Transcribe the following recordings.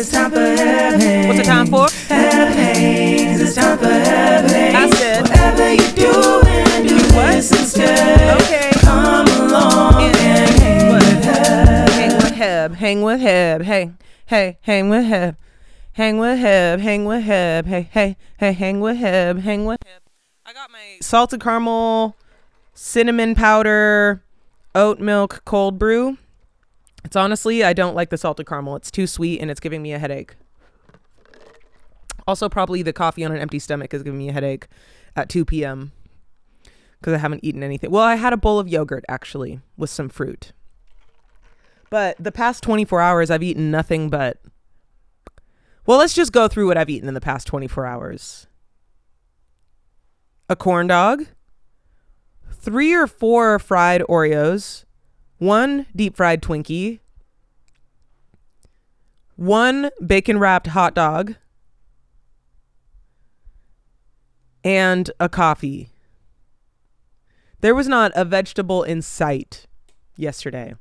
It's time for Heb Hangs. What's the time for? Heb Hangs. It's time for Heb Hangs. I said. Whatever you're doing, do this instead. Okay. Come along and hang with Heb. Hang with Heb. Hang with Heb. Hey. Hey. Hang with Heb. Hang with Heb. Hang with Heb. Hey. Hey. Hey. Hang with Heb. Hang with Heb. I got my salted caramel, cinnamon powder, oat milk cold brew. It's honestly, I don't like the salted caramel. It's too sweet and it's giving me a headache. Also, probably the coffee on an empty stomach is giving me a headache at 2 p.m. because I haven't eaten anything. Well, I had a bowl of yogurt, actually, with some fruit. But the past 24 hours, I've eaten nothing but... Well, let's just go through what I've eaten in the past 24 hours. A corn dog, 3 or 4 fried Oreos, 1 deep fried Twinkie, 1 bacon wrapped hot dog, and a coffee. There was not a vegetable in sight yesterday.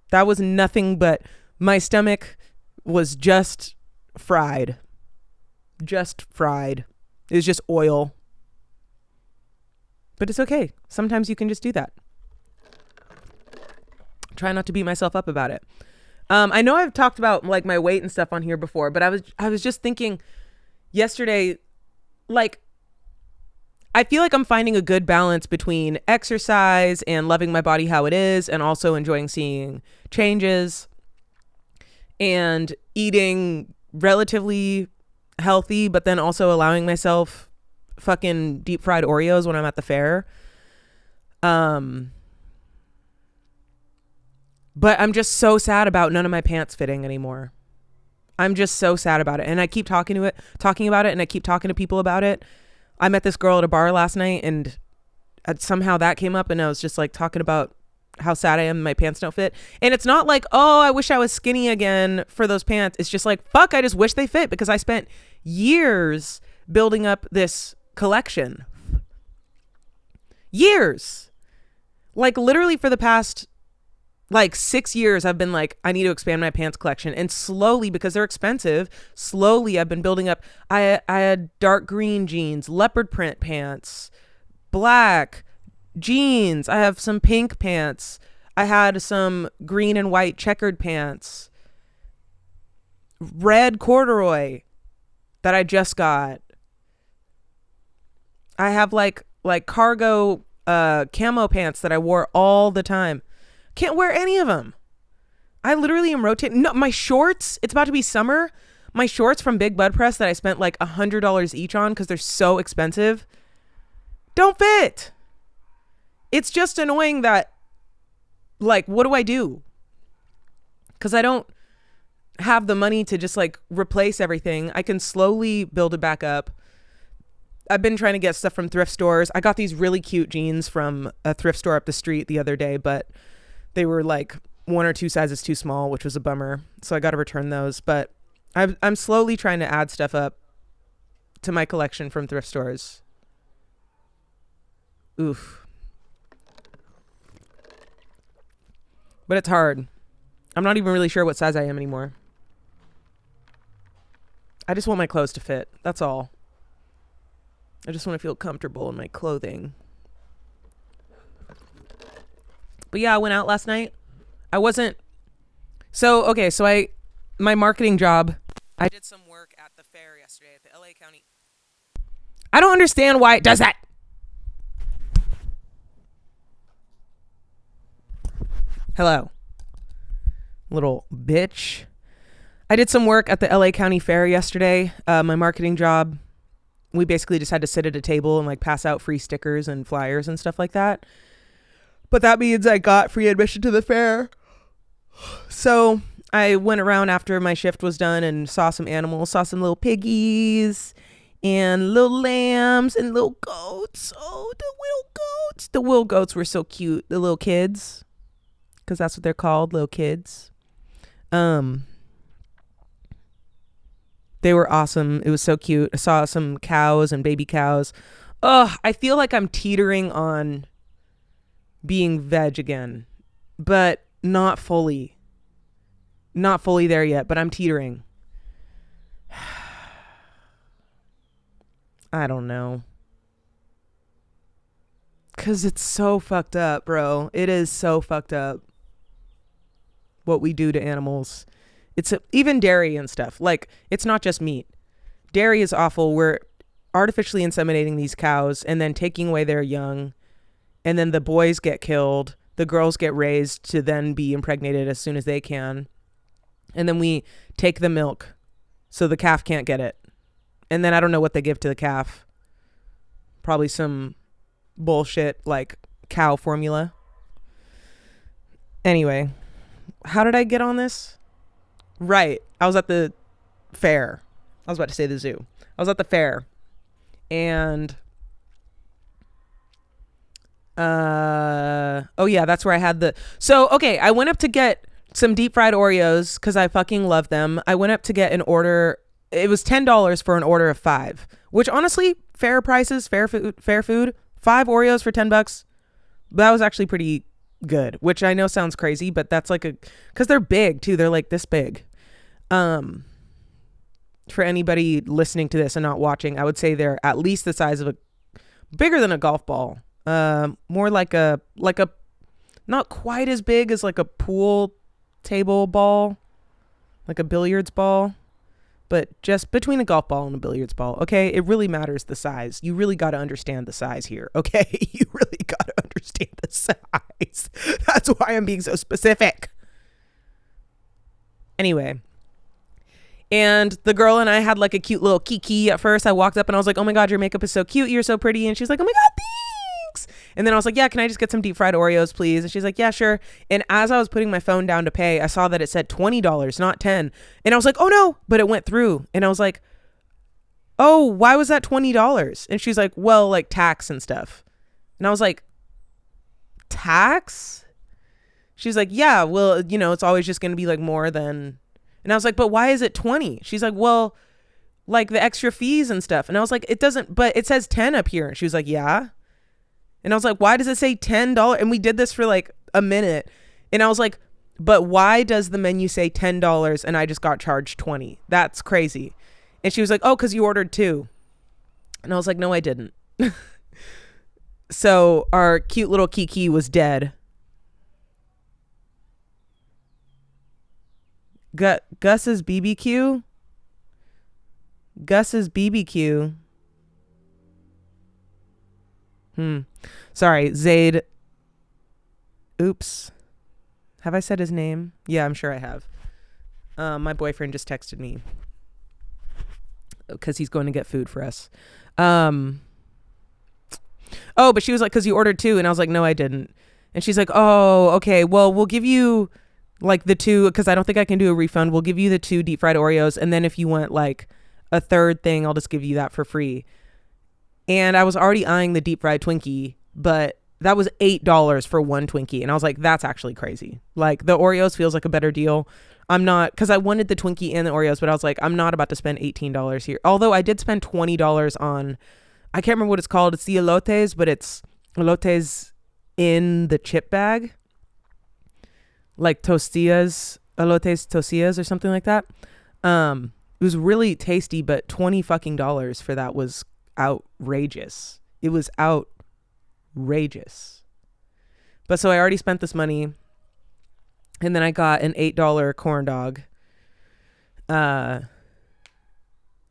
That was nothing but my stomach was just fried. Just fried. It was just oil. But it's okay. Sometimes you can just do that. Try not to beat myself up about it. I know I've talked about like my weight and stuff on here before, but I was just thinking yesterday, like, I feel like I'm finding a good balance between exercise and loving my body how it is and also enjoying seeing changes and eating relatively healthy, but then also allowing myself fucking deep fried Oreos when I'm at the fair. But I'm just so sad about none of my pants fitting anymore. I'm just so sad about it. And I keep talking about it, and I keep talking to people about it. I met this girl at a bar last night, and somehow that came up, and I was just like talking about how sad I am my pants don't fit. And it's not like, oh, I wish I was skinny again for those pants. It's just like, fuck, I just wish they fit, because I spent years building up this collection. Years. Like literally for the past like 6 years, I've been like, I need to expand my pants collection. And slowly, because they're expensive, slowly I've been building up. I had dark green jeans, leopard print pants, black jeans. I have some pink pants. I had some green and white checkered pants, red corduroy that I just got. I have like cargo camo pants that I wore all the time. Can't wear any of them. I literally am rotating. No, my shorts, it's about to be summer. My shorts from Big Bud Press that I spent like $100 each on because they're so expensive don't fit. It's just annoying that, like, what do I do? Because I don't have the money to just like replace everything. I can slowly build it back up. I've been trying to get stuff from thrift stores. I got these really cute jeans from a thrift store up the street the other day, but they were like 1 or 2 sizes too small, which was a bummer. So I got to return those. But I'm slowly trying to add stuff up to my collection from thrift stores. Oof. But it's hard. I'm not even really sure what size I am anymore. I just want my clothes to fit. That's all. I just want to feel comfortable in my clothing. But yeah, I went out last night. I wasn't... So my marketing job, I did some work at the fair yesterday at the LA County. I don't understand why it does that. Hello. Little bitch. I did some work at the LA County Fair yesterday. My marketing job. We basically just had to sit at a table and like pass out free stickers and flyers and stuff like that. But that means I got free admission to the fair. So I went around after my shift was done and saw some animals, saw some little piggies and little lambs and little goats. Oh, the little goats. The little goats were so cute. The little kids. Because that's what they're called, little kids. They were awesome. It was so cute. I saw some cows and baby cows. Ugh, I feel like I'm teetering on being veg again, but not fully. Not fully there yet, but I'm teetering. I don't know. Because it's so fucked up, bro. It is so fucked up what we do to animals. Even dairy and stuff. Like, it's not just meat. Dairy is awful. We're artificially inseminating these cows and then taking away their young. And then the boys get killed. The girls get raised to then be impregnated as soon as they can. And then we take the milk so the calf can't get it. And then I don't know what they give to the calf. Probably some bullshit like cow formula. Anyway, how did I get on this? Right. I was at the fair. I was about to say the zoo. I was at the fair. And oh yeah, that's where I had okay, I went up to get some deep fried Oreos because I fucking love them. I went up to get an order. It was $10 for an order of 5, which honestly, fair prices, fair food. 5 Oreos for $10. That was actually pretty good, which I know sounds crazy, but that's like because they're big too. They're like this big. For anybody listening to this and not watching, I would say they're at least the size of bigger than a golf ball. More like a not quite as big as like a pool table ball, like a billiards ball, but just between a golf ball and a billiards ball. Okay, it really matters the size. You really got to understand the size here. Okay, you really got to understand the size. That's why I'm being so specific. Anyway. And the girl and I had like a cute little kiki at first. I walked up and I was like, oh my God, your makeup is so cute. You're so pretty. And she's like, oh my God, thanks. And then I was like, yeah, can I just get some deep fried Oreos, please? And she's like, yeah, sure. And as I was putting my phone down to pay, I saw that it said $20, not 10. And I was like, oh no, but it went through. And I was like, oh, why was that $20? And she's like, well, like tax and stuff. And I was like, tax? She's like, yeah, well, it's always just going to be like more than. And I was like, but why is it 20? She's like, well, like the extra fees and stuff. And I was like, it doesn't, but it says 10 up here. And she was like, yeah. And I was like, why does it say $10? And we did this for like a minute. And I was like, but why does the menu say $10 and I just got charged 20? That's crazy. And she was like, oh, because you ordered 2. And I was like, no, I didn't. So our cute little Kiki was dead. Gus's BBQ. Gus's BBQ. Sorry, Zaid. Oops. Have I said his name? Yeah, I'm sure I have. My boyfriend just texted me because he's going to get food for us. Oh, but she was like, because you ordered 2. And I was like, no, I didn't. And she's like, oh, okay, well, we'll give you like the 2, because I don't think I can do a refund. We'll give you the 2 deep fried Oreos. And then if you want like a third thing, I'll just give you that for free. And I was already eyeing the deep fried Twinkie, but that was $8 for one Twinkie. And I was like, that's actually crazy. Like the Oreos feels like a better deal. I'm not, because I wanted the Twinkie and the Oreos, but I was like, I'm not about to spend $18 here. Although I did spend $20 on, I can't remember what it's called. It's the elotes, but it's elotes in the chip bag. Like tostillas, elotes tostillas or something like that. It was really tasty, but $20 for that was outrageous. It was outrageous. But so I already spent this money, and then I got an $8 corn dog.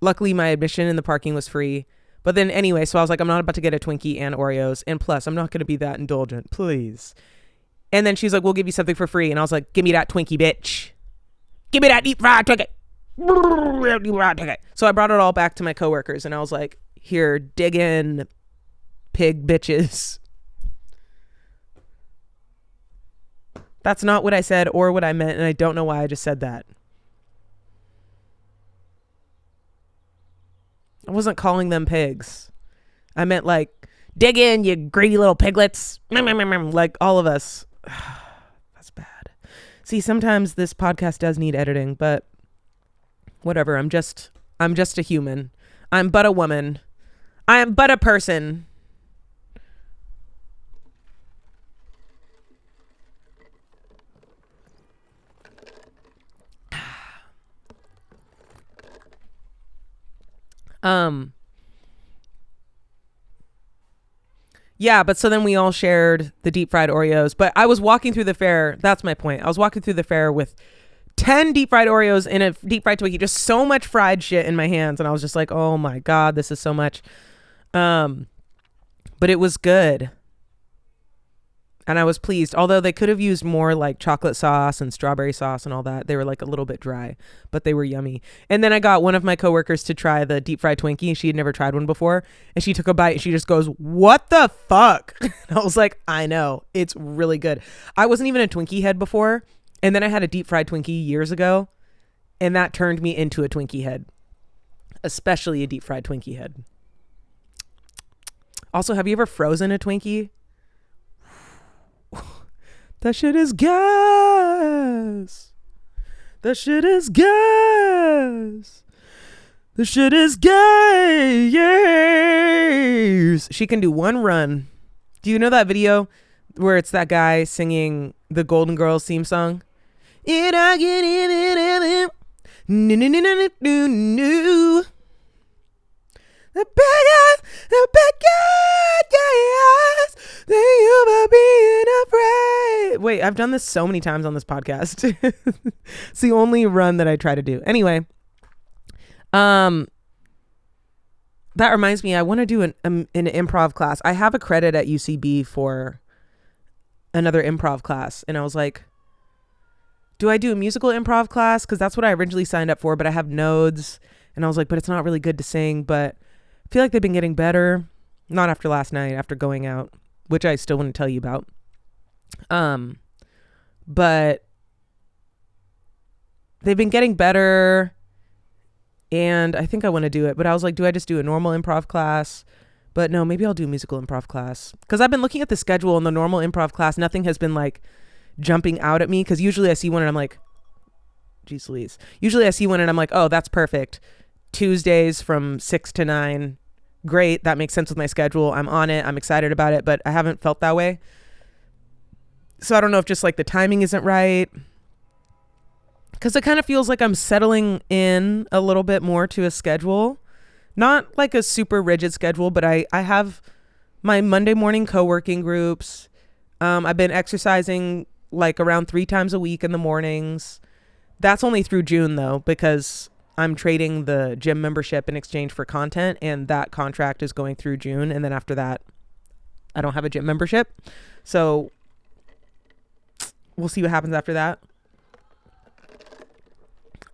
Luckily my admission in the parking was free. But then anyway, so I was like, I'm not about to get a Twinkie and Oreos, and plus I'm not going to be that indulgent, please. And then she's like, we'll give you something for free. And I was like, give me that Twinkie, bitch. Give me that deep fried Twinkie. So I brought it all back to my coworkers and I was like, here, dig in, pig bitches. That's not what I said or what I meant, and I don't know why I just said that. I wasn't calling them pigs. I meant like, dig in, you greedy little piglets. Like all of us. That's bad. See, sometimes this podcast does need editing, but whatever. I'm just a human. I'm but a woman. I am but a person. Yeah, but so then we all shared the deep fried Oreos. But I was walking through the fair. That's my point. I was walking through the fair with 10 deep fried Oreos and a deep fried Twinkie, just so much fried shit in my hands. And I was just like, oh my God, this is so much. But it was good. And I was pleased. Although they could have used more like chocolate sauce and strawberry sauce and all that. They were like a little bit dry, but they were yummy. And then I got one of my coworkers to try the deep fried Twinkie. She had never tried one before. And she took a bite and she just goes, what the fuck? And I was like, I know. It's really good. I wasn't even a Twinkie head before. And then I had a deep fried Twinkie years ago. And that turned me into a Twinkie head. Especially a deep fried Twinkie head. Also, have you ever frozen a Twinkie? That shit is gas. That shit is gas. The shit is gay. Yes. She can do one run. Do you know that video where it's that guy singing the Golden Girls theme song? And I get it. No, no, no, no, no, no. The bigger, yes, than you for being afraid. Wait, I've done this so many times on this podcast. It's the only run that I try to do. Anyway, that reminds me, I want to do an improv class. I have a credit at UCB for another improv class, and I was like, do I do a musical improv class? Because that's what I originally signed up for, but I have nodes, and I was like, but it's not really good to sing, but I feel like they've been getting better. Not after last night, after going out, which I still want to tell you about. But they've been getting better, and I think I want to do it. But I was like, do I just do a normal improv class? But no, maybe I'll do a musical improv class. Because I've been looking at the schedule in the normal improv class. Nothing has been like jumping out at me. Because usually I see one and I'm like, geez Louise. Usually I see one and I'm like, oh, that's perfect. Tuesdays from 6 to 9. Great. That makes sense with my schedule. I'm on it. I'm excited about it, but I haven't felt that way. So I don't know if just like the timing isn't right. Because it kind of feels like I'm settling in a little bit more to a schedule. Not like a super rigid schedule, but I have my Monday morning co-working groups. I've been exercising like around 3 times a week in the mornings. That's only through June though, because I'm trading the gym membership in exchange for content, and that contract is going through June. And then after that, I don't have a gym membership. So we'll see what happens after that.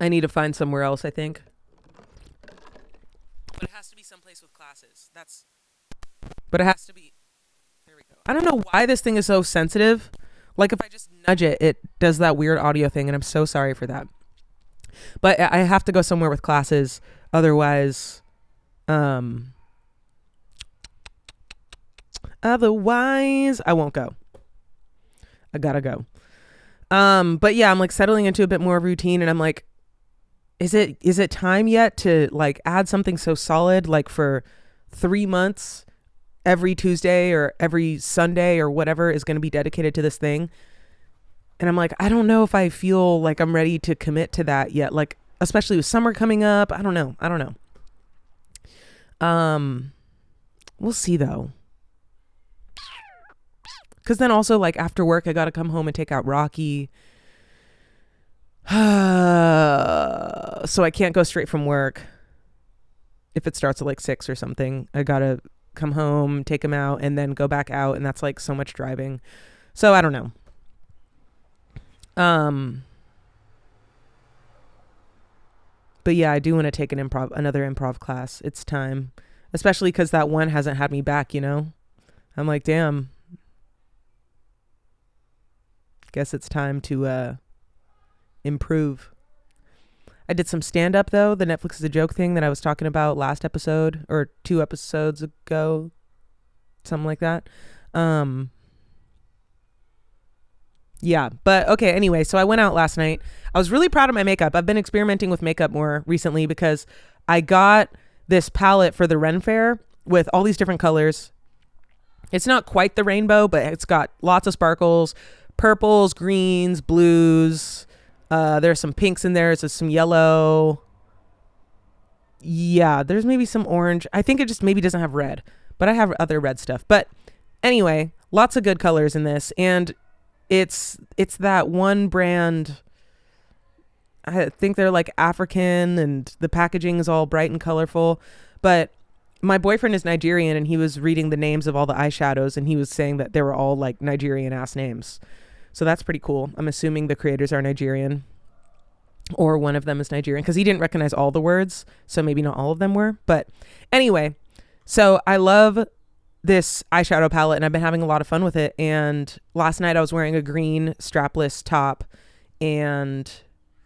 I need to find somewhere else, I think. But it has to be someplace with classes. But it has to be. There we go. I don't know why this thing is so sensitive. Like if I just nudge it, it does that weird audio thing, and I'm so sorry for that. But I have to go somewhere with classes. Otherwise, I won't go. I gotta go. But yeah, I'm like settling into a bit more routine, and I'm like, is it time yet to like add something so solid, like for 3 months, every Tuesday or every Sunday or whatever is going to be dedicated to this thing? And I'm like, I don't know if I feel like I'm ready to commit to that yet. Like, especially with summer coming up. I don't know. We'll see though. Cause then also like after work, I got to come home and take out Rocky. So I can't go straight from work. If it starts at like 6 or something, I got to come home, take him out, and then go back out. And that's like so much driving. So I don't know. But yeah, I do want to take another improv class. It's time, especially because that one hasn't had me back, you know? I'm like, damn, guess it's time to, improve. I did some stand up though. The Netflix is a joke thing that I was talking about last episode or 2 episodes ago, something like that. Yeah, but okay, anyway, so I went out last night. I was really proud of my makeup. I've been experimenting with makeup more recently because I got this palette for the Ren Fair with all these different colors. It's not quite the rainbow, but it's got lots of sparkles, purples, greens, blues. There's some pinks in there. There's some yellow. Yeah, there's maybe some orange. I think it just maybe doesn't have red, but I have other red stuff. But Anyway, lots of good colors in this, and it's that one brand. I think they're like African, and the packaging is all bright and colorful. But my boyfriend is Nigerian, and he was reading the names of all the eyeshadows, and he was saying that they were all like Nigerian ass names. So that's pretty cool. I'm assuming the creators are Nigerian, or one of them is Nigerian, because he didn't recognize all the words, so maybe not all of them were. But anyway, so I love this eyeshadow palette, and I've been having a lot of fun with it. And last night I was wearing a green strapless top, and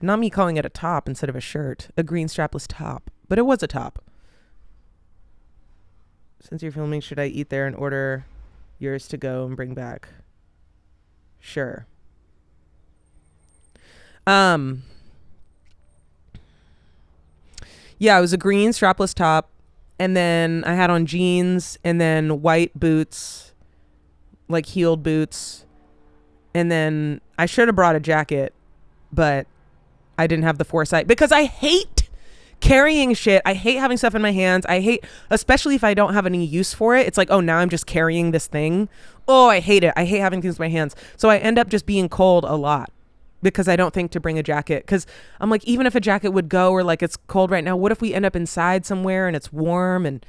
not me calling it a top instead of a shirt, a green strapless top, but it was a top. Since you're filming, should I eat there and order yours to go and bring back? Sure. Yeah, it was a green strapless top, and then I had on jeans, and then white boots, like heeled boots, and then I should have brought a jacket, but I didn't have the foresight because I hate carrying shit. I hate having stuff in my hands. I hate, especially if I don't have any use for it. It's like, oh, now I'm just carrying this thing. Oh, I hate it. I hate having things in my hands. So I end up just being cold a lot because I don't think to bring a jacket. Because I'm like, even if a jacket would go, or like it's cold right now, what if we end up inside somewhere and it's warm and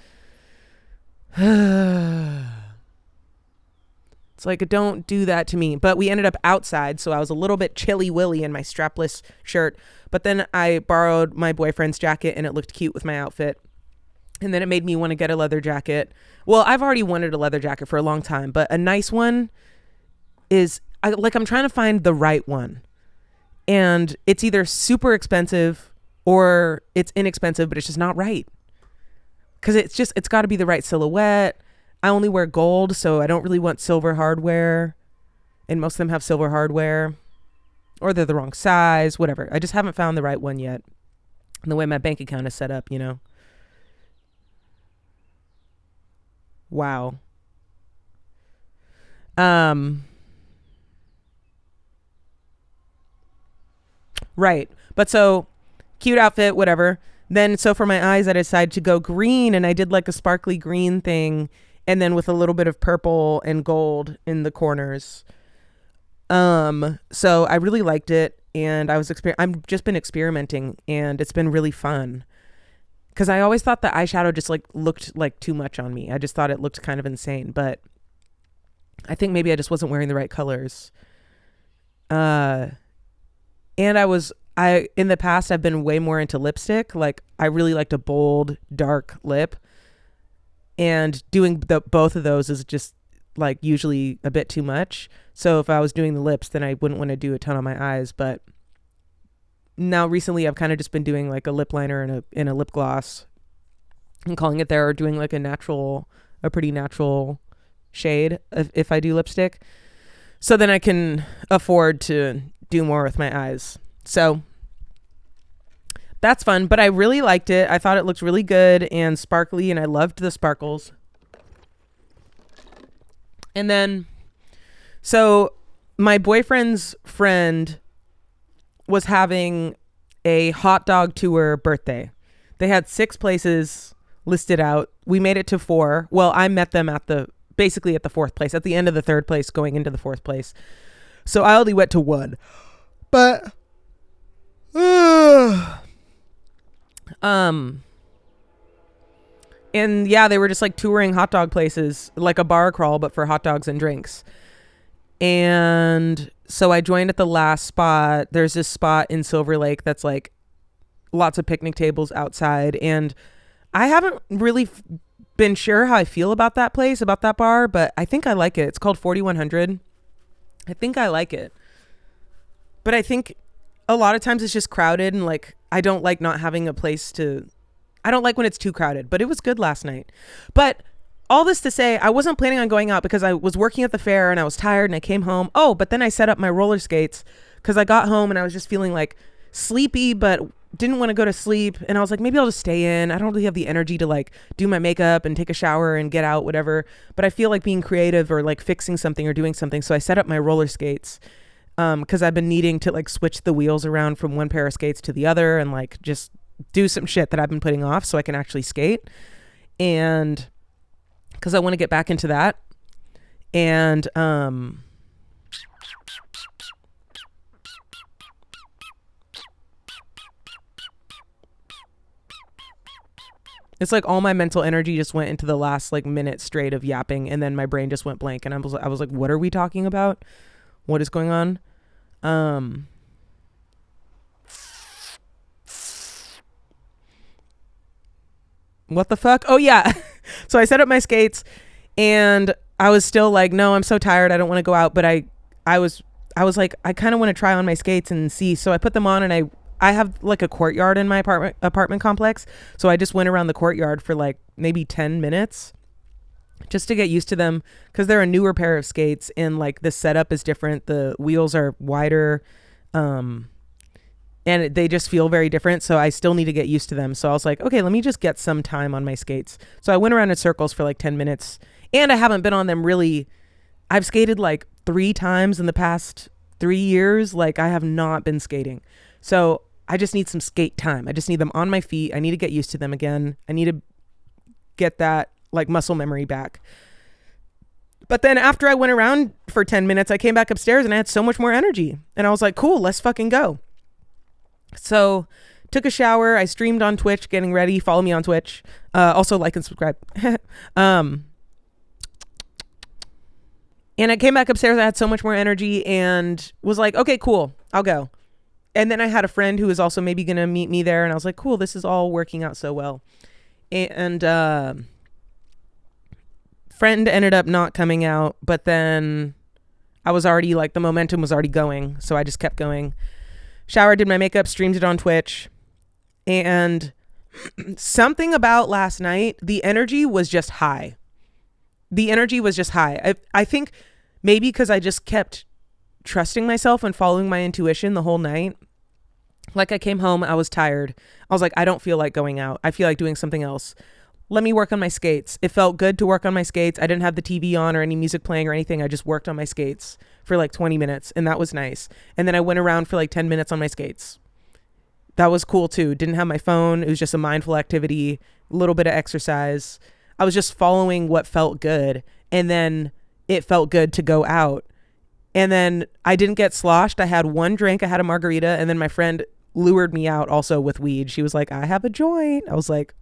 it's like, don't do that to me. But we ended up outside, so I was a little bit chilly willy in my strapless shirt. But then I borrowed my boyfriend's jacket, and it looked cute with my outfit. And then it made me want to get a leather jacket. Well, I've already wanted a leather jacket for a long time, but a nice one is, I'm trying to find the right one. And it's either super expensive or it's inexpensive, but it's just not right. Because it's got to be the right silhouette. I only wear gold, so I don't really want silver hardware. And most of them have silver hardware. Or they're the wrong size, whatever. I just haven't found the right one yet. And the way my bank account is set up, Wow. Right. But so, cute outfit, whatever. Then, so for my eyes, I decided to go green, and I did like a sparkly green thing, and then with a little bit of purple and gold in the corners. So I really liked it, and I've just been experimenting, and it's been really fun. Because I always thought the eyeshadow just like looked like too much on me. I just thought it looked kind of insane, but I think maybe I just wasn't wearing the right colors. And in the past, I've been way more into lipstick. Like, I really liked a bold, dark lip. And doing both of those is just like usually a bit too much. So if I was doing the lips, then I wouldn't want to do a ton on my eyes. But now recently, I've kind of just been doing like a lip liner and a lip gloss and calling it there, or doing like a pretty natural shade if I do lipstick. So then I can afford to do more with my eyes. So that's fun, but I really liked it. I thought it looked really good and sparkly, and I loved the sparkles. And then, so my boyfriend's friend was having a hot dog tour birthday. They had 6 places listed out. We made it to 4. Well, I met them basically at the 4th place, at the end of the 3rd place, going into the 4th place. So I only went to 1. But and yeah, they were just like touring hot dog places, like a bar crawl, but for hot dogs and drinks. And so I joined at the last spot. There's this spot in Silver Lake that's like lots of picnic tables outside, and I haven't really been sure how I feel about that place, about that bar, but I think I like it. It's called 4100. I think I like it. But I think a lot of times it's just crowded, and like I don't like not having a place to, I don't like when it's too crowded, but it was good last night. But all this to say, I wasn't planning on going out because I was working at the fair and I was tired and I came home. Oh, but then I set up my roller skates because I got home and I was just feeling like sleepy, but didn't want to go to sleep. And I was like, maybe I'll just stay in. I don't really have the energy to like do my makeup and take a shower and get out, whatever. But I feel like being creative or like fixing something or doing something. So I set up my roller skates because I've been needing to like switch the wheels around from one pair of skates to the other and like just do some shit that I've been putting off so I can actually skate. And because I want to get back into that. And it's like all my mental energy just went into the last like minute straight of yapping, and then my brain just went blank, and I was like, what are we talking about? What is going on? What the fuck? Oh yeah. So I set up my skates, and I was still like, no, I'm so tired, I don't want to go out, but I was like, I kind of want to try on my skates and see. So I put them on, and I have like a courtyard in my apartment complex. So I just went around the courtyard for like maybe 10 minutes just to get used to them, because they're a newer pair of skates, and like the setup is different. The wheels are wider, and they just feel very different. So I still need to get used to them. So I was like, okay, let me just get some time on my skates. So I went around in circles for like 10 minutes, and I haven't been on them really. I've skated like 3 times in the past 3 years. Like I have not been skating. So I just need some skate time. I just need them on my feet. I need to get used to them again. I need to get that like muscle memory back. But then after I went around for 10 minutes, I came back upstairs and I had so much more energy, and I was like, cool, let's fucking go. So took a shower. I streamed on Twitch, getting ready. Follow me on Twitch. Also like and subscribe. And I came back upstairs. I had so much more energy and was like, okay, cool, I'll go. And then I had a friend who was also maybe going to meet me there. And I was like, cool, this is all working out so well. And friend ended up not coming out, but then I was already like, the momentum was already going. So I just kept going. Showered, did my makeup, streamed it on Twitch. And something about last night, the energy was just high. I think maybe because I just kept trusting myself and following my intuition the whole night. Like I came home, I was tired. I was like, I don't feel like going out. I feel like doing something else. Let me work on my skates. It felt good to work on my skates. I didn't have the TV on or any music playing or anything. I just worked on my skates for like 20 minutes, and that was nice. And then I went around for like 10 minutes on my skates. That was cool too. Didn't have my phone. It was just a mindful activity, a little bit of exercise. I was just following what felt good, and then it felt good to go out. And then I didn't get sloshed. I had one drink. I had a margarita, and then my friend lured me out also with weed. She was like, I have a joint. I was like,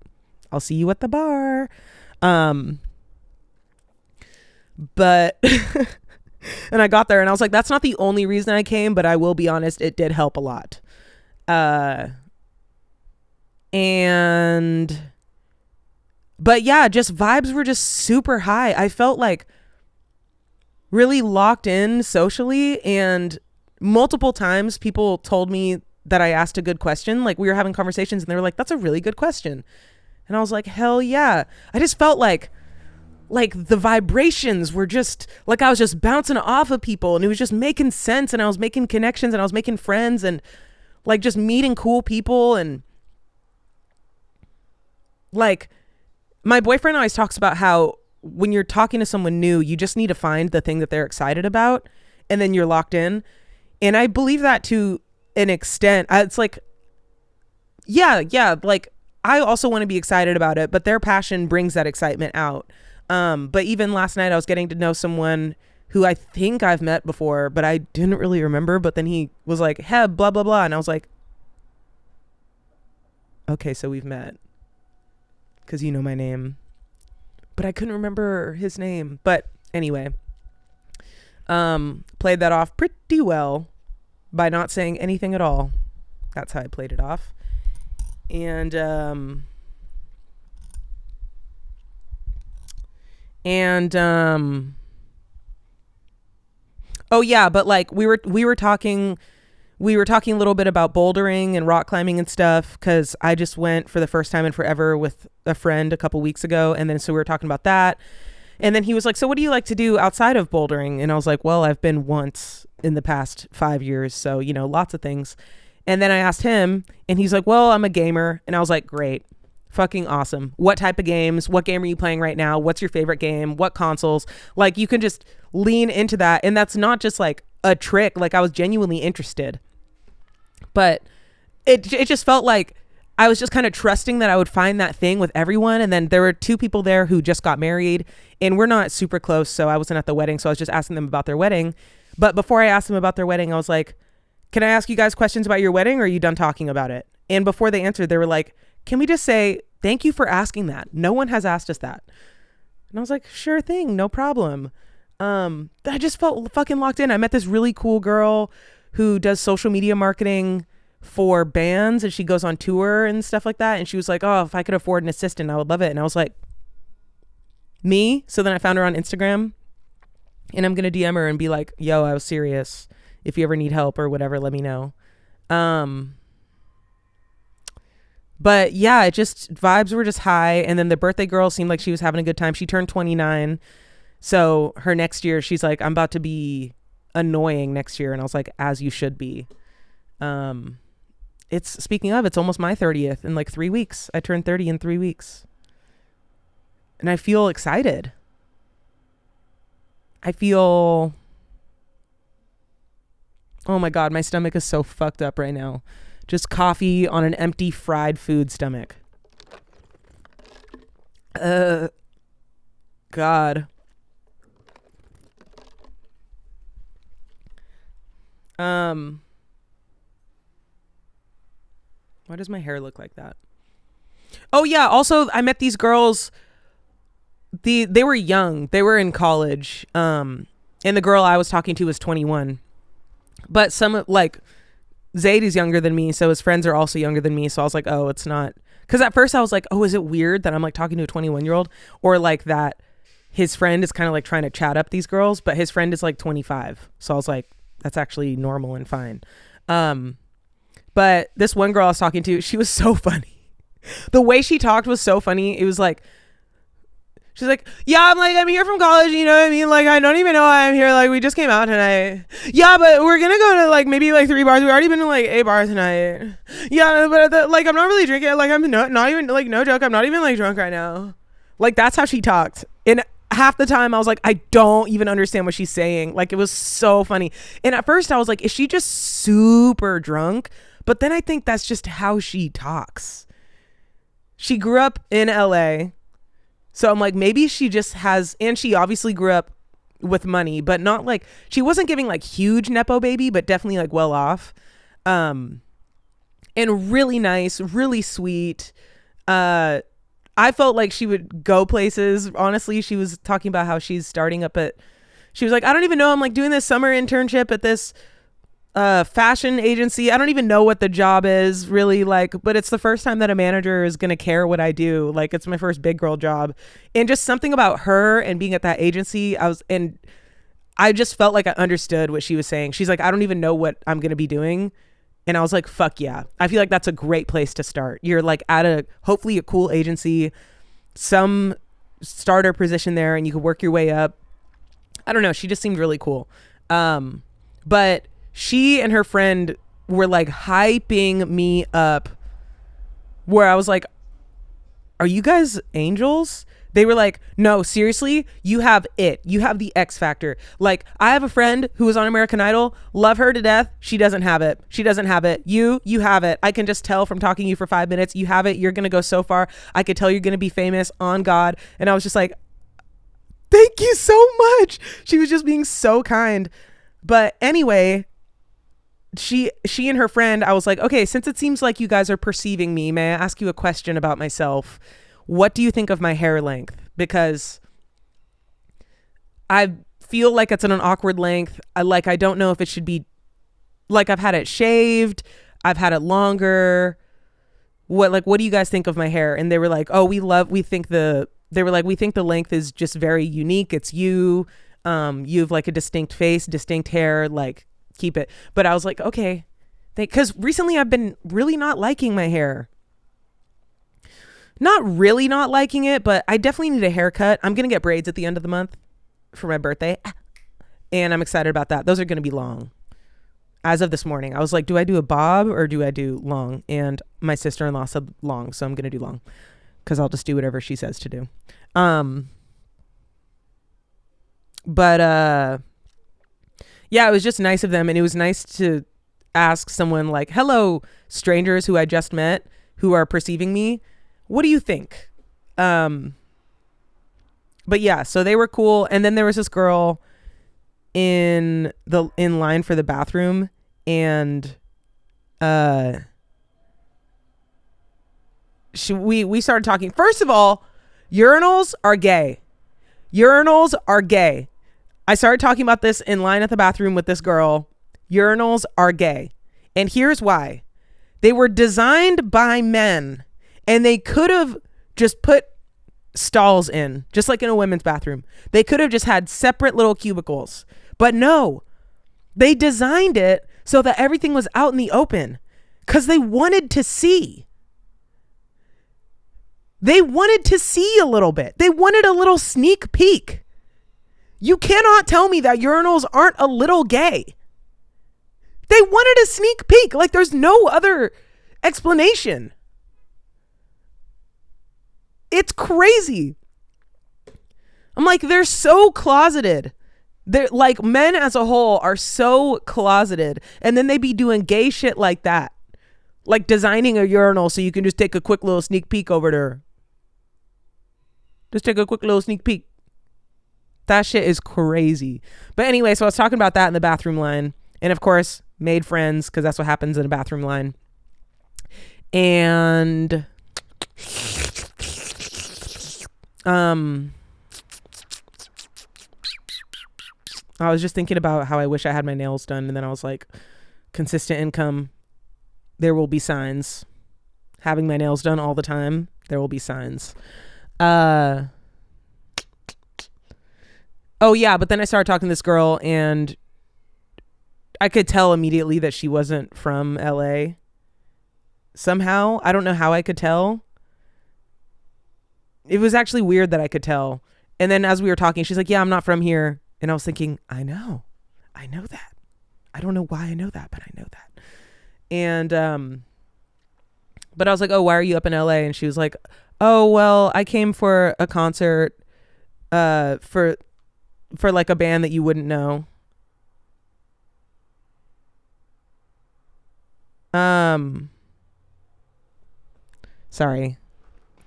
I'll see you at the bar. But and I got there and I was like, that's not the only reason I came, but I will be honest, it did help a lot. But yeah, just vibes were just super high. I felt like really locked in socially, and multiple times people told me that I asked a good question. Like we were having conversations and they were like, that's a really good question. And I was like, hell yeah. I just felt like the vibrations were just like, I was just bouncing off of people, and it was just making sense, and I was making connections, and I was making friends, and like just meeting cool people. And like my boyfriend always talks about how when you're talking to someone new, you just need to find the thing that they're excited about, and then you're locked in. And I believe that to an extent. It's like, yeah, like I also want to be excited about it, but their passion brings that excitement out. But even last night I was getting to know someone who I think I've met before, but I didn't really remember. But then he was like, Heb, blah, blah, blah. And I was like, okay, so we've met, because you know my name. But I couldn't remember his name. But anyway, played that off pretty well by not saying anything at all. That's how I played it off. And oh yeah, but like we were talking a little bit about bouldering and rock climbing and stuff, because I just went for the first time in forever with a friend a couple weeks ago, and then so we were talking about that, and then he was like, so what do you like to do outside of bouldering? And I was like, well, I've been once in the past 5 years, so you know, lots of things. And then I asked him, and he's like, well, I'm a gamer. And I was like, great. Fucking awesome. What type of games? What game are you playing right now? What's your favorite game? What consoles? Like, you can just lean into that. And that's not just like a trick. Like, I was genuinely interested. But it just felt like I was just kind of trusting that I would find that thing with everyone. And then there were 2 people there who just got married, and we're not super close. So I wasn't at the wedding. So I was just asking them about their wedding. But before I asked them about their wedding, I was like, can I ask you guys questions about your wedding, or are you done talking about it? And before they answered, they were like, can we just say, thank you for asking that. No one has asked us that. And I was like, sure thing. No problem. I just felt fucking locked in. I met this really cool girl who does social media marketing for bands, and she goes on tour and stuff like that. And she was like, oh, if I could afford an assistant, I would love it. And I was like, me? So then I found her on Instagram, and I'm going to DM her and be like, yo, I was serious. If you ever need help or whatever, let me know. But yeah, vibes were just high. And then the birthday girl seemed like she was having a good time. She turned 29. So her next year, she's like, I'm about to be annoying next year. And I was like, as you should be. Speaking of, it's almost my 30th in like 3 weeks. I turned 30 in 3 weeks. And I feel excited. Oh my God, my stomach is so fucked up right now. Just coffee on an empty fried food stomach. God. Why does my hair look like that? Oh yeah, also I met these girls. They were young. They were in college. And the girl I was talking to was 21. But some like Zayd is younger than me, so his friends are also younger than me. So I was like, oh, it's not. Because at first I was like, oh, is it weird that I'm like talking to a 21-year-old, or like that his friend is kind of like trying to chat up these girls, but his friend is like 25. So I was like, that's actually normal and fine. But this one girl I was talking to, she was so funny. The way she talked was so funny. It was like, she's like, yeah, I'm here from college, you know what I mean? Like, I don't even know why I'm here. Like, we just came out tonight. Yeah, but we're gonna go to like maybe like 3 bars. We already been to like 8 bars tonight. Yeah, but like I'm not really drinking. Like I'm not even like, no joke, I'm not even like drunk right now. Like that's how she talked. And half the time I was like, I don't even understand what she's saying. Like it was so funny. And at first I was like, is she just super drunk? But then I think that's just how she talks. She grew up in LA. So I'm like, maybe she just has, and she obviously grew up with money, but not like, she wasn't giving like huge Nepo baby, but definitely like well off. And really nice, really sweet. I felt like she would go places. Honestly, she was talking about how she's starting up she was like, I don't even know. I'm like doing this summer internship at this fashion agency. I don't even know what the job is really like, but it's the first time that a manager is going to care what I do. Like it's my first big girl job, and just something about her and being at that agency. I just felt like I understood what she was saying. She's like, I don't even know what I'm going to be doing. And I was like, fuck yeah. I feel like that's a great place to start. You're like at hopefully a cool agency, some starter position there, and you could work your way up. I don't know. She just seemed really cool. But she and her friend were like hyping me up, where I was like, are you guys angels? They were like, no, seriously, you have it. You have the X factor. Like, I have a friend who was on American Idol. Love her to death. She doesn't have it. She doesn't have it. You have it. I can just tell from talking to you for 5 minutes. You have it. You're going to go so far. I could tell you're going to be famous, on God. And I was just like, thank you so much. She was just being so kind. But anyway, she and her friend, I was like, okay, since it seems like you guys are perceiving me, may I ask you a question about myself? What do you think of my hair length? Because I feel like it's at an awkward length. I don't know if it should be, like, I've had it shaved, I've had it longer. What do you guys think of my hair? And they were like, oh, we think the length is just very unique. It's you. You have like a distinct face, distinct hair, like keep it. But I was like, okay, because recently I've been really not liking my hair. Not really not liking it, but I definitely need a haircut. I'm going to get braids at the end of the month for my birthday. And I'm excited about that. Those are going to be long. As of this morning, I was like, do I do a bob or do I do long? And my sister-in-law said long, so I'm going to do long because I'll just do whatever she says to do. But yeah, it was just nice of them. And it was nice to ask someone like, hello, strangers who I just met. who are perceiving me. What do you think? But yeah, so they were cool. And then there was this girl in line for the bathroom, and we started talking. First of all, urinals are gay. Urinals are gay. I started talking about this in line at the bathroom with this girl. Urinals are gay. And here's why. They were designed by men, and they could have just put stalls in, just like in a women's bathroom. They could have just had separate little cubicles. But no, they designed it so that everything was out in the open because they wanted to see. They wanted to see a little bit. They wanted a little sneak peek. You cannot tell me that urinals aren't a little gay. They wanted a sneak peek. Like, there's no other explanation. It's crazy. I'm like, they're so closeted. They're like, men as a whole are so closeted, and then they be doing gay shit like that, like designing a urinal so you can just take a quick little sneak peek over there. Just take a quick little sneak peek. That shit is crazy. But anyway, so I was talking about that in the bathroom line, and of course made friends, because that's what happens in a bathroom line. And I was just thinking about how I wish I had my nails done, and then I was like, consistent income, there will be signs. Having my nails done all the time, there will be signs. Oh yeah, but then I started talking to this girl, and I could tell immediately that she wasn't from LA. Somehow, I don't know how I could tell. It was actually weird that I could tell. And then as we were talking, she's like, yeah, I'm not from here. And I was thinking, I know that. I don't know why I know that, but I know that. And, but I was like, oh, why are you up in LA? And she was like, oh, well, I came for a concert, for like a band that you wouldn't know. Sorry.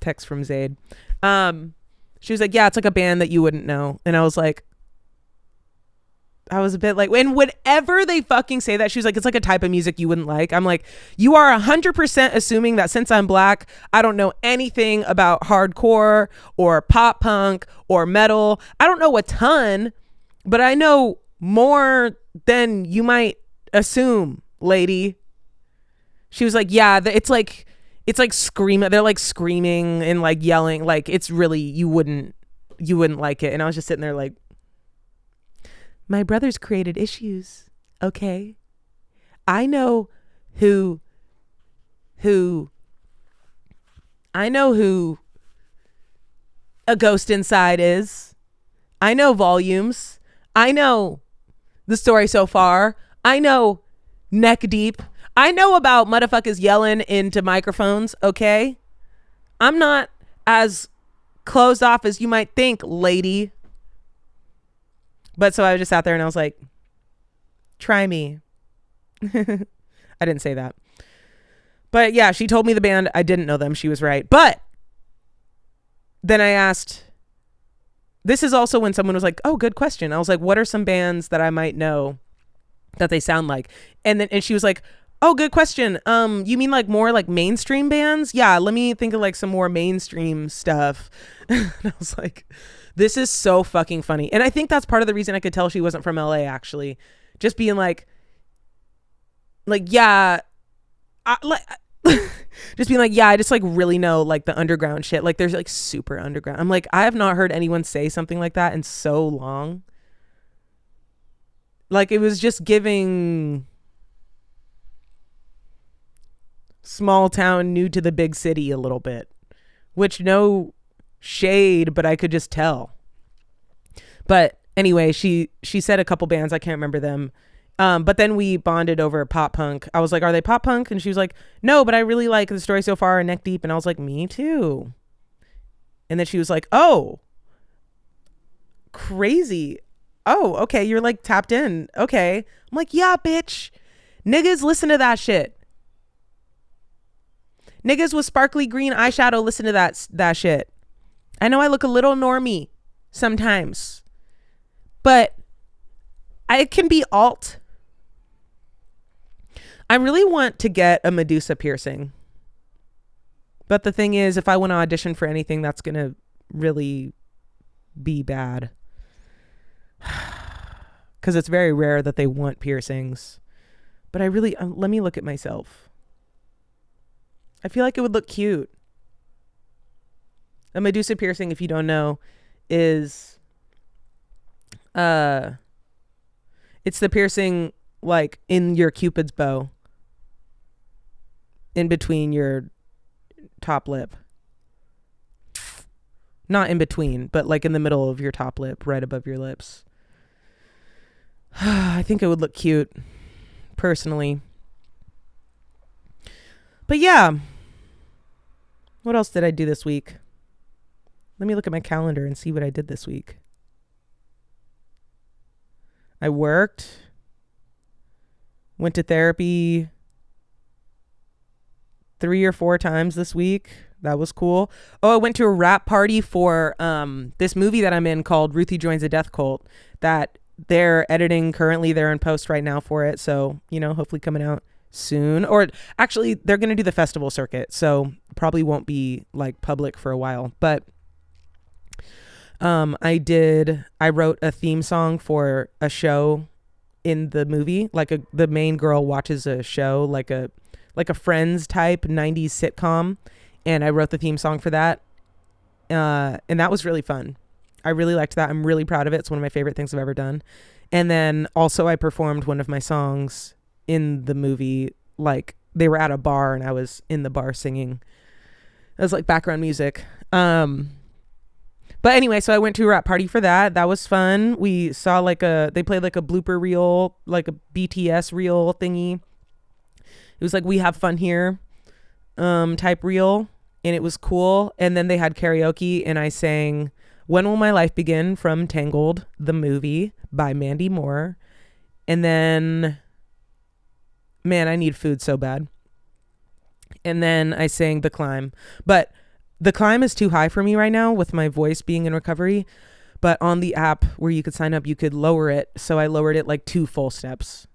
Text from Zaid. She was like, yeah, it's like a band that you wouldn't know. And I was a bit like, and whenever they fucking say that, she was like, it's like a type of music you wouldn't like. I'm like, you are 100% assuming that since I'm black, I don't know anything about hardcore or pop punk or metal. I don't know a ton, but I know more than you might assume, lady. She was like, yeah, it's like screaming. They're like screaming and like yelling. Like, it's really, you wouldn't like it. And I was just sitting there like, my brother's created issues. Okay. I know who A Ghost Inside is. I know Volumes. I know The Story So Far. I know Neck Deep. I know about motherfuckers yelling into microphones, okay? I'm not as closed off as you might think, lady. But so I just sat there and I was like, try me. I didn't say that. But yeah, she told me the band. I didn't know them. She was right. But then I asked, this is also when someone was like, oh, good question. I was like, what are some bands that I might know that they sound like? And she was like, oh, good question. You mean like more like mainstream bands? Yeah, let me think of like some more mainstream stuff. And I was like, this is so fucking funny. And I think that's part of the reason I could tell she wasn't from LA, actually. Just being like yeah, just being like, yeah, I just like really know like the underground shit. Like there's like super underground. I'm like, I have not heard anyone say something like that in so long. Like it was just giving small town, new to the big city a little bit, which no shade, but I could just tell. But anyway, she said a couple bands, I can't remember them. But then we bonded over pop punk. I was like, are they pop punk? And she was like, no, but I really like The Story So Far and Neck Deep. And I was like, me too. And then she was like, oh, crazy. Oh, okay. You're like tapped in. Okay. I'm like, yeah, bitch. Niggas listen to that shit. Niggas with sparkly green eyeshadow, listen to that shit. I know I look a little normie sometimes, but I can be alt. I really want to get a Medusa piercing. But the thing is, if I want to audition for anything, that's going to really be bad. Because it's very rare that they want piercings. But I really, let me look at myself. I feel like it would look cute. A Medusa piercing, if you don't know, is, it's the piercing like in your Cupid's bow. In between your top lip. Not in between, but like in the middle of your top lip, right above your lips. I think it would look cute, personally. But yeah. What else did I do this week? Let me look at my calendar and see what I did this week. I worked. Went to therapy 3 or 4 times this week. That was cool. Oh, I went to a rap party for this movie that I'm in called Ruthie Joins a Death Cult that they're editing currently. They're in post right now for it. So, hopefully coming out soon. Or actually, they're going to do the festival circuit. So probably won't be like public for a while. But I wrote a theme song for a show in the movie. Like the main girl watches a show, like a Friends type 90s sitcom, and I wrote the theme song for that, and that was really fun. I really liked that. I'm really proud of it. It's one of my favorite things I've ever done. And then also I performed one of my songs in the movie. Like they were at a bar and I was in the bar singing. It was like background music. But anyway, so I went to a rap party for that. That was fun. We saw they played like a blooper reel, like a BTS reel thingy. It was like We Have Fun Here type reel, and it was cool. And then they had karaoke, and I sang When Will My Life Begin from Tangled, the movie by Mandy Moore. And then, man, I need food so bad. And then I sang The Climb. But The Climb is too high for me right now with my voice being in recovery. But on the app where you could sign up, you could lower it. So I lowered it like 2 full steps.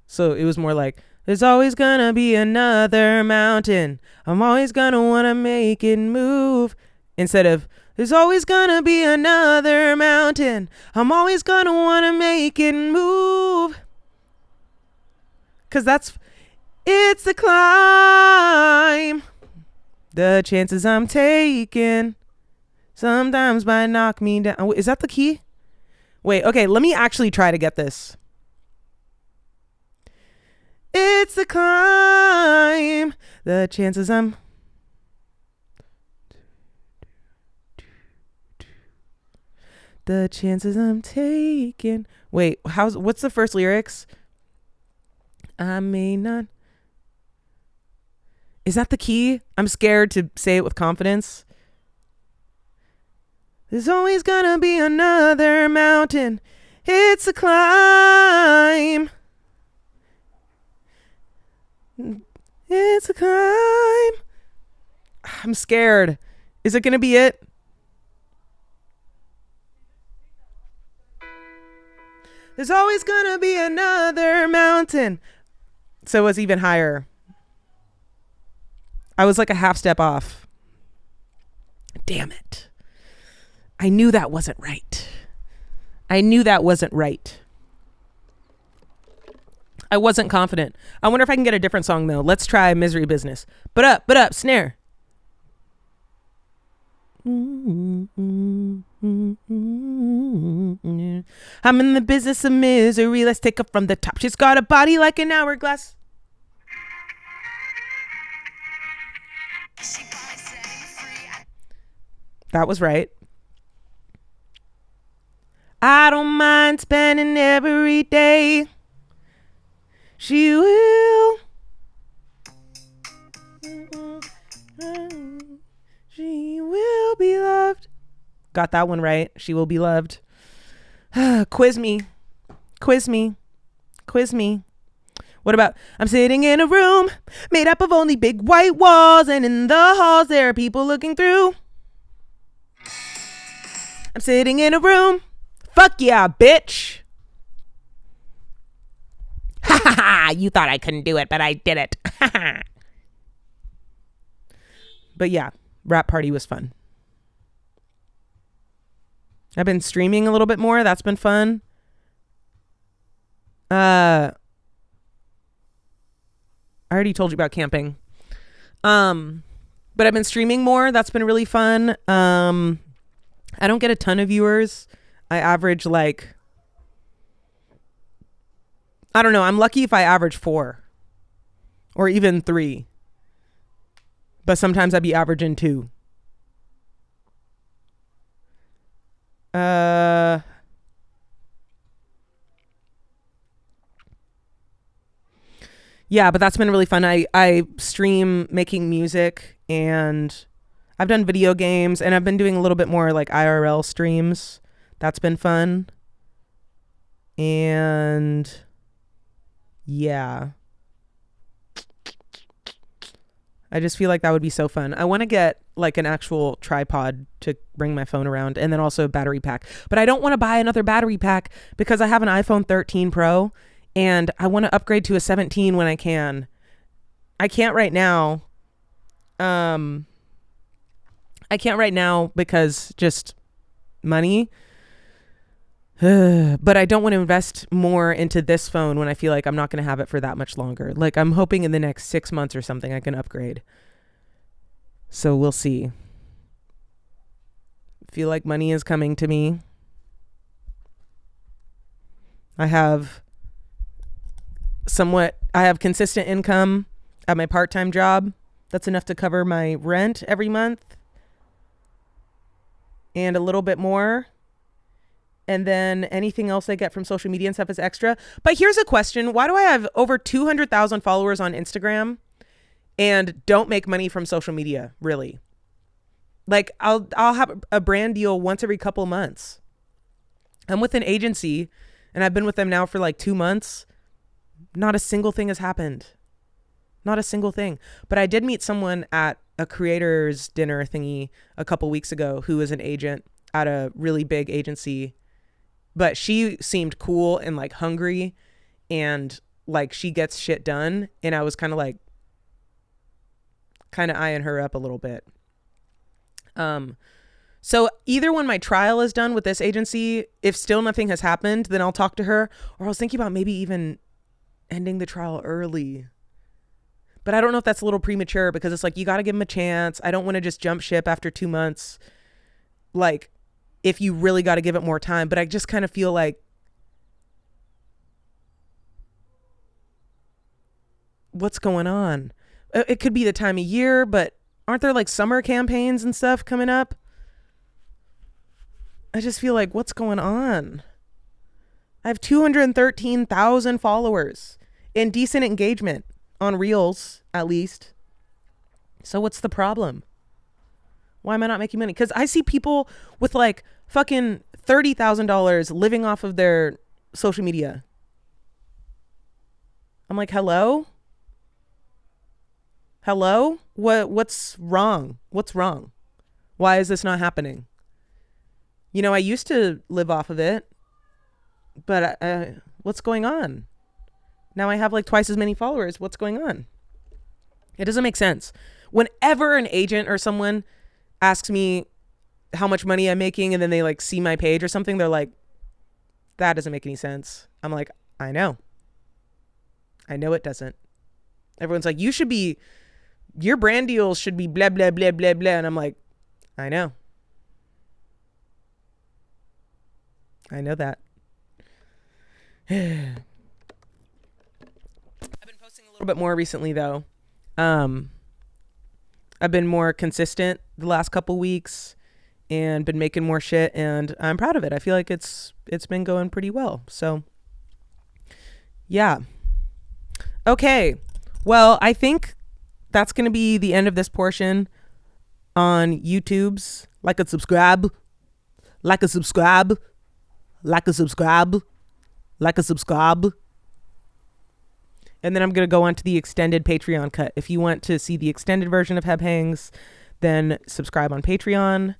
So it was more like, there's always gonna be another mountain. I'm always gonna wanna make it move. Instead of, there's always gonna be another mountain. I'm always gonna wanna make it move. Cause it's the climb. The chances I'm taking sometimes might knock me down. Oh, is that the key? Wait, okay, let me actually try to get this. It's the climb. The chances I'm taking. Wait, what's the first lyrics? I may not. Is that the key? I'm scared to say it with confidence. There's always gonna be another mountain. It's a climb. It's a climb. I'm scared. Is it gonna be it? There's always gonna be another mountain. So it was even higher. I was like a half step off. Damn it. I knew that wasn't right. I wasn't confident. I wonder if I can get a different song though. Let's try Misery Business. But up, snare. I'm in the business of misery. Let's take her from the top. She's got a body like an hourglass. That was right. I don't mind spending every day. She will. She will be loved. Got that one right. She will be loved. Quiz me. What about, I'm sitting in a room made up of only big white walls, and in the halls there are people looking through. I'm sitting in a room. Fuck yeah, bitch. Ha ha ha. You thought I couldn't do it, but I did it. Ha ha. But yeah, rap party was fun. I've been streaming a little bit more. That's been fun. I already told you about camping. But I've been streaming more. That's been really fun. I don't get a ton of viewers. I average like, I don't know. I'm lucky if I average 4 or even 3. But sometimes I'd be averaging 2. Yeah, but that's been really fun. I stream making music, and I've done video games, and I've been doing a little bit more like IRL streams. That's been fun. And yeah. I just feel like that would be so fun. I want to get like an actual tripod to bring my phone around, and then also a battery pack. But I don't want to buy another battery pack because I have an iPhone 13 Pro and I want to upgrade to a 17 when I can. I can't right now. I can't right now because just money. But I don't want to invest more into this phone when I feel like I'm not going to have it for that much longer. Like I'm hoping in the next 6 months or something I can upgrade. So we'll see. Feel like money is coming to me. I have consistent income at my part-time job. That's enough to cover my rent every month and a little bit more. And then anything else I get from social media and stuff is extra. But here's a question. Why do I have over 200,000 followers on Instagram and don't make money from social media, really? Like I'll have a brand deal once every couple months. I'm with an agency and I've been with them now for like 2 months. Not a single thing has happened. Not a single thing. But I did meet someone at a creators dinner thingy a couple weeks ago who is an agent at a really big agency. But she seemed cool and like hungry and like she gets shit done. And I was kind of eyeing her up a little bit. So either when my trial is done with this agency, if still nothing has happened, then I'll talk to her. Or I was thinking about maybe even ending the trial early. But I don't know if that's a little premature because it's like, you got to give them a chance. I don't want to just jump ship after 2 months. Like, if you really got to give it more time. But I just kind of feel like, what's going on? It could be the time of year, but aren't there like summer campaigns and stuff coming up? I just feel like, what's going on? I have 213,000 followers and decent engagement on Reels, at least. So what's the problem? Why am I not making money? Because I see people with like fucking $30,000 living off of their social media. I'm like, hello? Hello? What's wrong? What's wrong? Why is this not happening? You know, I used to live off of it, but what's going on? Now I have like twice as many followers. What's going on? It doesn't make sense. Whenever an agent or someone asks me how much money I'm making and then they like see my page or something, they're like, that doesn't make any sense. I'm like, I know it doesn't. Everyone's like, your brand deals should be blah, blah, blah, blah, blah. And I'm like, I know that. I've been posting a little bit more recently though. I've been more consistent the last couple weeks and been making more shit, and I'm proud of it. I feel like it's been going pretty well. So yeah. Okay. Well, I think that's going to be the end of this portion on YouTube's. Like and subscribe. And then I'm going to go on to the extended Patreon cut. If you want to see the extended version of Heb Hangs, then subscribe on Patreon,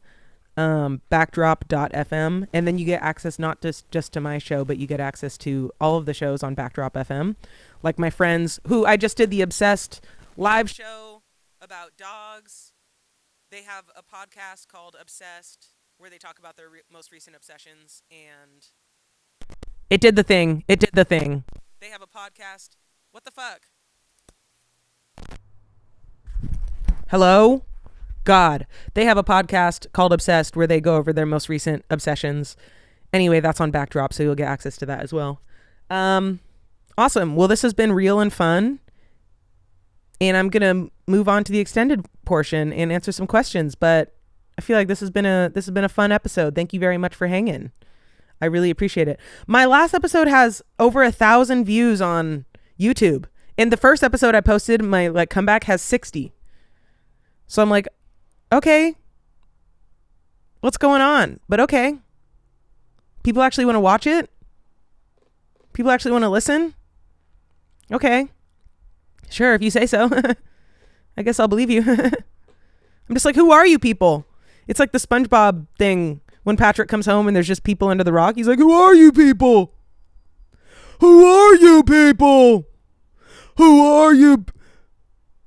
backdrop.fm. And then you get access not just to my show, but you get access to all of the shows on Backdrop FM. Like my friends who I just did the Obsessed live show about dogs. They have a podcast called Obsessed where they talk about their most recent obsessions. And it did the thing. It did the thing. They have a podcast. What the fuck? Hello? God. They have a podcast called Obsessed where they go over their most recent obsessions. Anyway, that's on Backdrop, so you'll get access to that as well. Awesome. Well, this has been real and fun. And I'm going to move on to the extended portion and answer some questions, but I feel like this has been a fun episode. Thank you very much for hanging. I really appreciate it. My last episode has over 1,000 views on YouTube. And the first episode I posted, my comeback has 60. So I'm like, okay, what's going on? But okay. People actually want to watch it? People actually want to listen? Okay. Sure, if you say so. I guess I'll believe you. I'm just like, who are you people? It's like the SpongeBob thing when Patrick comes home and there's just people under the rock. He's like, who are you people? Who are you people? Who are you?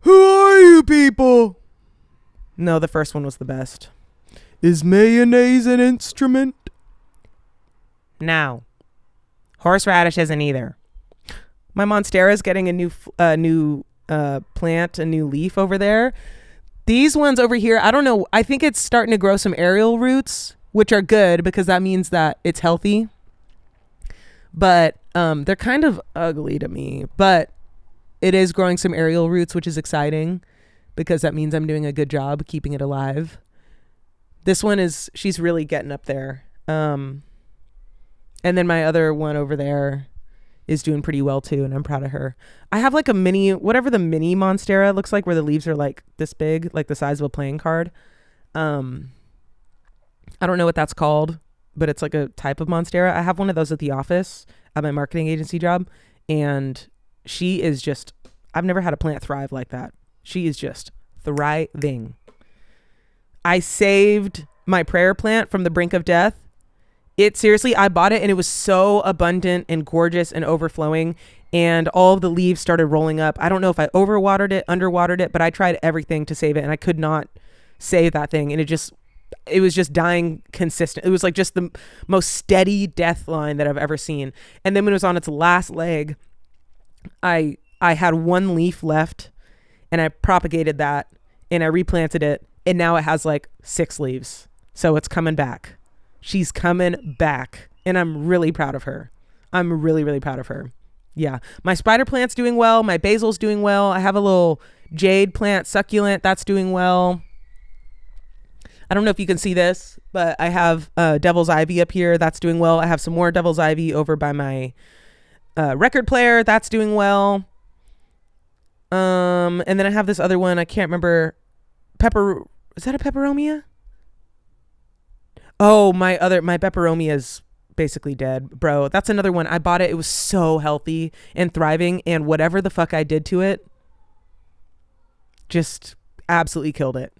Who are you people? No, the first one was the best. Is mayonnaise an instrument? No. Horseradish isn't either. My Monstera is getting a new plant, a new leaf over there. These ones over here, I don't know. I think it's starting to grow some aerial roots, which are good because that means that it's healthy. But they're kind of ugly to me. But it is growing some aerial roots, which is exciting because that means I'm doing a good job keeping it alive. This one she's really getting up there. And then my other one over there is doing pretty well too, and I'm proud of her. I have like a mini, whatever the mini Monstera looks like, where the leaves are like this big, like the size of a playing card. I don't know what that's called, but it's like a type of Monstera. I have one of those at the office at my marketing agency job, and she is just, I've never had a plant thrive like that. She is just thriving. I saved my prayer plant from the brink of death. It seriously, I bought it and it was so abundant and gorgeous and overflowing, and all of the leaves started rolling up. I don't know if I overwatered it, underwatered it, but I tried everything to save it and I could not save that thing. And it was just dying consistent. It was like just the most steady death line that I've ever seen. And then when it was on its last leg, I had one leaf left and I propagated that and I replanted it, and now it has like 6 leaves. So it's coming back. She's coming back, and I'm really proud of her. I'm really, really proud of her. Yeah. My spider plant's doing well. My basil's doing well. I have a little jade plant succulent that's doing well. I don't know if you can see this, but I have devil's ivy up here. That's doing well. I have some more devil's ivy over by my record player. That's doing well. And then I have this other one. I can't remember. Is that a peperomia? Oh, my peperomia is basically dead, bro. That's another one. I bought it. It was so healthy and thriving, and whatever the fuck I did to it just absolutely killed it.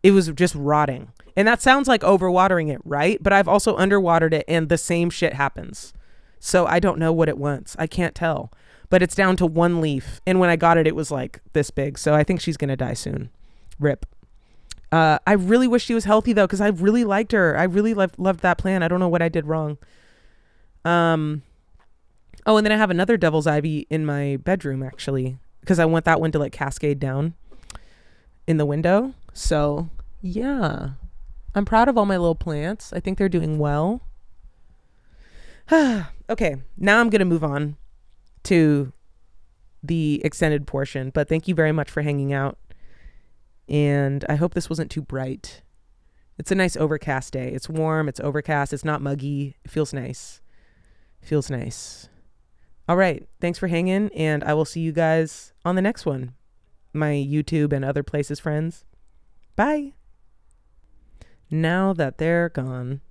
It was just rotting. And that sounds like overwatering it, right? But I've also underwatered it and the same shit happens. So I don't know what it wants. I can't tell. But it's down to 1 leaf. And when I got it, it was like this big. So I think she's going to die soon. Rip. I really wish she was healthy though, because I really liked her. I really loved that plant. I don't know what I did wrong. Oh, and then I have another devil's ivy in my bedroom actually, because I want that one to like cascade down in the window. So yeah, I'm proud of all my little plants. I think they're doing well. Okay, now I'm going to move on to the extended portion, but thank you very much for hanging out. And I hope this wasn't too bright. It's a nice overcast day. It's warm. It's overcast. It's not muggy. It feels nice. Feels nice. All right. Thanks for hanging. And I will see you guys on the next one. My YouTube and other places friends. Bye. Now that they're gone.